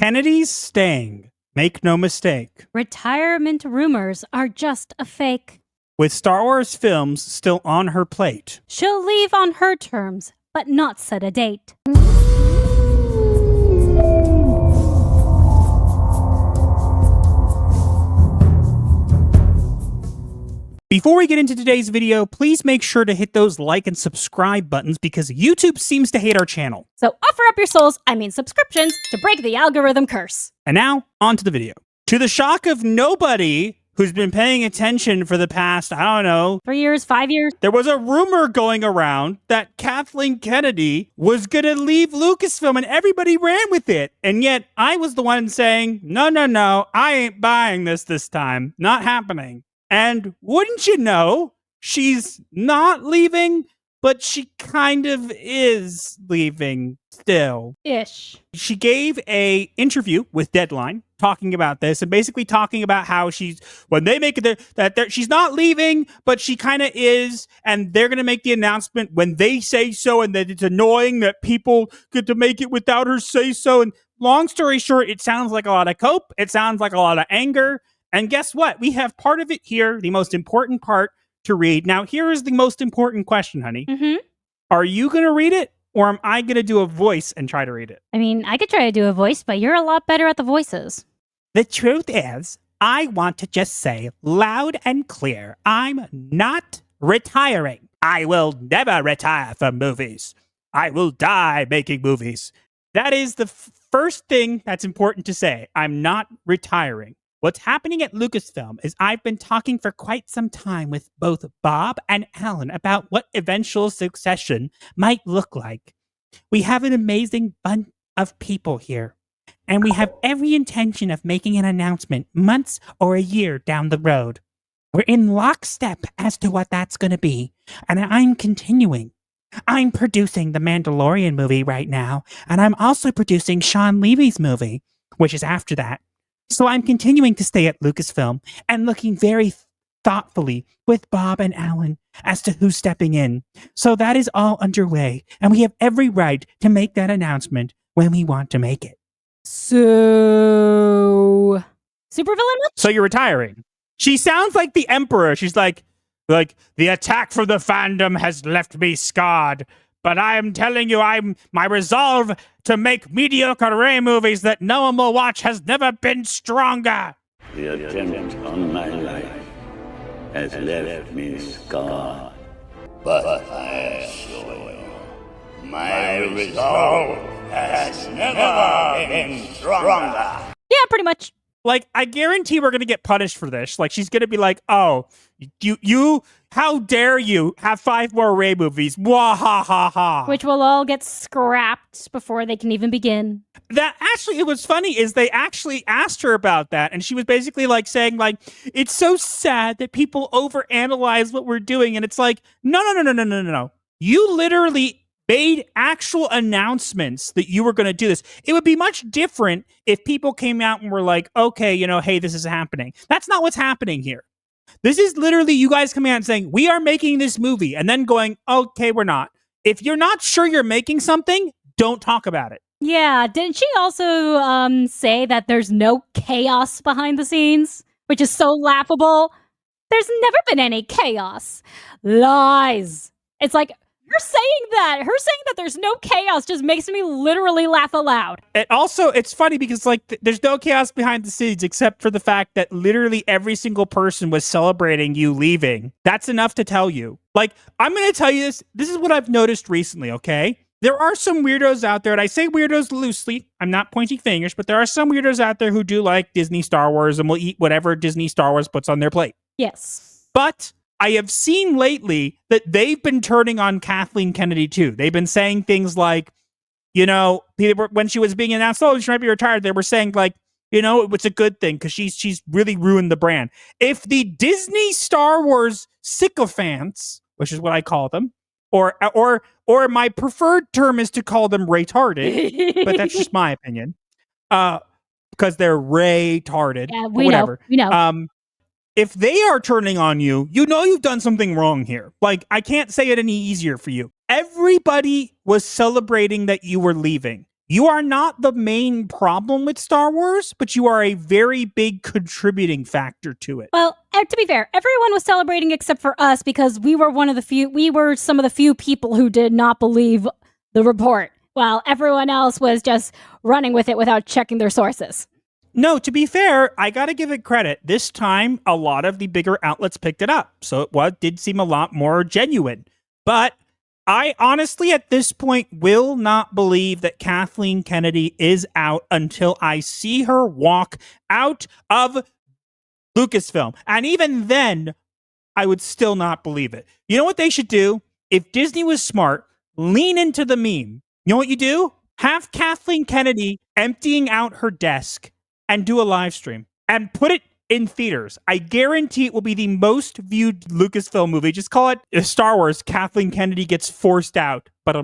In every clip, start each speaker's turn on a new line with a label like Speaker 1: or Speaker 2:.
Speaker 1: Kennedy's staying. Make no mistake.
Speaker 2: Retirement rumors are just a fake.
Speaker 1: With Star Wars films still on her plate.
Speaker 2: She'll leave on her terms, but not set a date.
Speaker 1: Before we get into today's video, please make sure to hit those like and subscribe buttons because YouTube seems to hate our channel.
Speaker 2: So offer up your souls, subscriptions, to break the algorithm curse.
Speaker 1: And now, on to the video. To the shock of nobody who's been paying attention for the past,
Speaker 2: 3 years, 5 years.
Speaker 1: There was a rumor going around that Kathleen Kennedy was going to leave Lucasfilm and everybody ran with it. And yet I was the one saying, no, I ain't buying this time. Not happening. And wouldn't you know, she's not leaving, but she kind of is leaving still.
Speaker 2: Ish.
Speaker 1: She gave a interview with Deadline talking about this and basically talking about how she's not leaving, but she kind of is, and they're going to make the announcement when they say so, and that it's annoying that people get to make it without her say so. And long story short, it sounds like a lot of cope. It sounds like a lot of anger. And guess what? We have part of it here, the most important part to read. Now, here is the most important question, honey.
Speaker 2: Mm-hmm.
Speaker 1: Are you going to read it, or am I going to do a voice and try to read it?
Speaker 2: I could try to do a voice, but you're a lot better at the voices.
Speaker 1: The truth is, I want to just say loud and clear, I'm not retiring. I will never retire from movies. I will die making movies. That is the first thing that's important to say. I'm not retiring. What's happening at Lucasfilm is I've been talking for quite some time with both Bob and Alan about what eventual succession might look like. We have an amazing bunch of people here, and we have every intention of making an announcement months or a year down the road. We're in lockstep as to what that's going to be, and I'm continuing. I'm producing the Mandalorian movie right now, and I'm also producing Sean Levy's movie, which is after that. So I'm continuing to stay at Lucasfilm and looking very thoughtfully with Bob and Alan as to who's stepping in. So that is all underway, and we have every right to make that announcement when we want to make it.
Speaker 2: So... supervillain?
Speaker 1: So you're retiring. She sounds like the Emperor. She's like, the attack from the fandom has left me scarred. But I'm telling you, my resolve to make mediocre Ray movies that no one will watch has never been stronger.
Speaker 3: The attempt on my life has left me scarred. But I assure you, my resolve has never been stronger.
Speaker 2: Yeah, pretty much.
Speaker 1: Like, I guarantee we're going to get punished for this. Like, she's going to be like, oh, you, how dare you have 5 more Ray movies? Wah ha ha ha.
Speaker 2: Which will all get scrapped before they can even begin.
Speaker 1: That actually, it was funny is they actually asked her about that. And she was basically like saying like, it's so sad that people overanalyze what we're doing. And it's like, no. You literally made actual announcements that you were going to do this. It would be much different if people came out and were like, okay, hey, this is happening. That's not what's happening here. This is literally you guys coming out and saying, we are making this movie, and then going, okay, we're not. If you're not sure you're making something, don't talk about it.
Speaker 2: Yeah, didn't she also say that there's no chaos behind the scenes? Which is so laughable. There's never been any chaos. Lies. It's like, her saying that there's no chaos just makes me literally laugh aloud.
Speaker 1: It's funny because like there's no chaos behind the scenes except for the fact that literally every single person was celebrating you leaving. That's enough to tell you. Like, I'm going to tell you this. This is what I've noticed recently, okay? There are some weirdos out there, and I say weirdos loosely. I'm not pointing fingers, but there are some weirdos out there who do like Disney Star Wars and will eat whatever Disney Star Wars puts on their plate.
Speaker 2: Yes.
Speaker 1: But I have seen lately that they've been turning on Kathleen Kennedy too. They've been saying things like, when she was being announced, oh, she might be retired, they were saying like, it's a good thing because she's really ruined the brand. If the Disney Star Wars sycophants, which is what I call them, or my preferred term is to call them retarded, but that's just my opinion, because they're retarded.
Speaker 2: Yeah, we know.
Speaker 1: If they are turning on you, you've done something wrong here. Like, I can't say it any easier for you. Everybody was celebrating that you were leaving. You are not the main problem with Star Wars, but you are a very big contributing factor to it.
Speaker 2: Well, to be fair, everyone was celebrating except for us because we were some of the few people who did not believe the report, while everyone else was just running with it without checking their sources.
Speaker 1: No, to be fair, I gotta give it credit. This time, a lot of the bigger outlets picked it up, so it did seem a lot more genuine. But I honestly, at this point, will not believe that Kathleen Kennedy is out until I see her walk out of Lucasfilm. And even then, I would still not believe it. You know what they should do? If Disney was smart, lean into the meme. You know what you do? Have Kathleen Kennedy emptying out her desk and do a live stream and put it in theaters. I guarantee it will be the most viewed Lucasfilm movie. Just call it Star Wars. Kathleen Kennedy gets forced out. But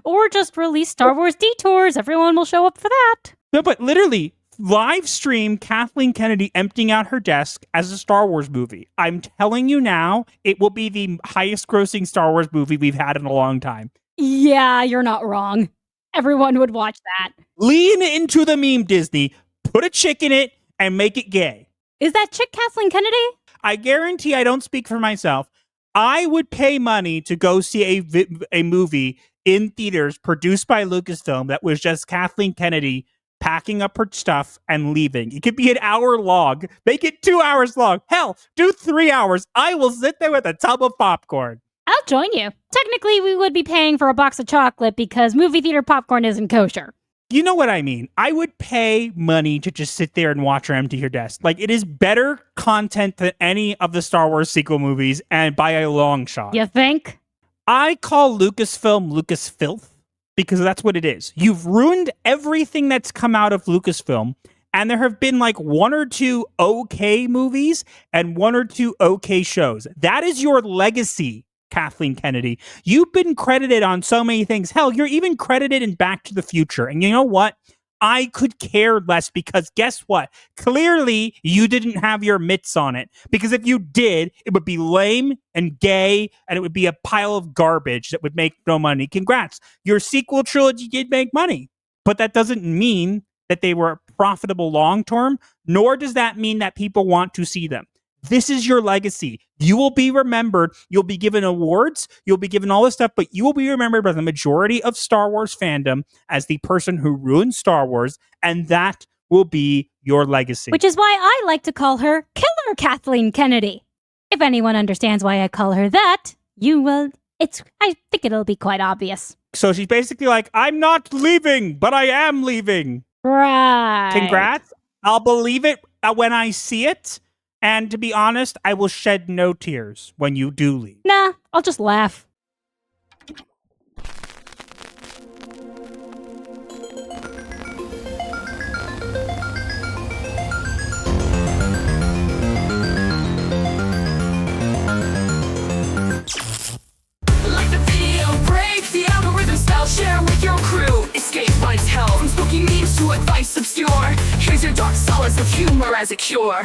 Speaker 2: or just release Star Wars Detours. Everyone will show up for that.
Speaker 1: No, but literally, live stream Kathleen Kennedy emptying out her desk as a Star Wars movie. I'm telling you now, it will be the highest grossing Star Wars movie we've had in a long time.
Speaker 2: Yeah, you're not wrong. Everyone would watch that.
Speaker 1: Lean into the meme, Disney. Put a chick in it and make it gay.
Speaker 2: Is that chick Kathleen Kennedy?
Speaker 1: I guarantee I don't speak for myself. I would pay money to go see a movie in theaters produced by Lucasfilm that was just Kathleen Kennedy packing up her stuff and leaving. It could be an hour long. Make it 2 hours long. Hell, do 3 hours. I will sit there with a tub of popcorn.
Speaker 2: I'll join you. Technically, we would be paying for a box of chocolate because movie theater popcorn isn't kosher.
Speaker 1: You know what I mean? I would pay money to just sit there and watch her empty her desk. Like, it is better content than any of the Star Wars sequel movies, and by a long shot.
Speaker 2: You think?
Speaker 1: I call Lucasfilm Lucasfilth because that's what it is. You've ruined everything that's come out of Lucasfilm, and there have been like 1 or 2 okay movies and 1 or 2 okay shows. That is your legacy, Kathleen Kennedy. You've been credited on so many things. Hell, you're even credited in Back to the Future. And you know what? I could care less because guess what? Clearly, you didn't have your mitts on it. Because if you did, it would be lame and gay, and it would be a pile of garbage that would make no money. Congrats. Your sequel trilogy did make money. But that doesn't mean that they were profitable long-term, nor does that mean that people want to see them. This is your legacy. You will be remembered. You'll be given awards. You'll be given all this stuff, but you will be remembered by the majority of Star Wars fandom as the person who ruined Star Wars, and that will be your legacy.
Speaker 2: Which is why I like to call her Killer Kathleen Kennedy. If anyone understands why I call her that, you will. I think it'll be quite obvious.
Speaker 1: So she's basically like, I'm not leaving, but I am leaving.
Speaker 2: Right.
Speaker 1: Congrats. I'll believe it when I see it. And to be honest, I will shed no tears when you do leave.
Speaker 2: Nah, I'll just laugh.
Speaker 4: Like the video, break the algorithm style, share with your crew. Escape life's hell, from spooky memes to advice obscure. Here's your dark solace of humor as a cure.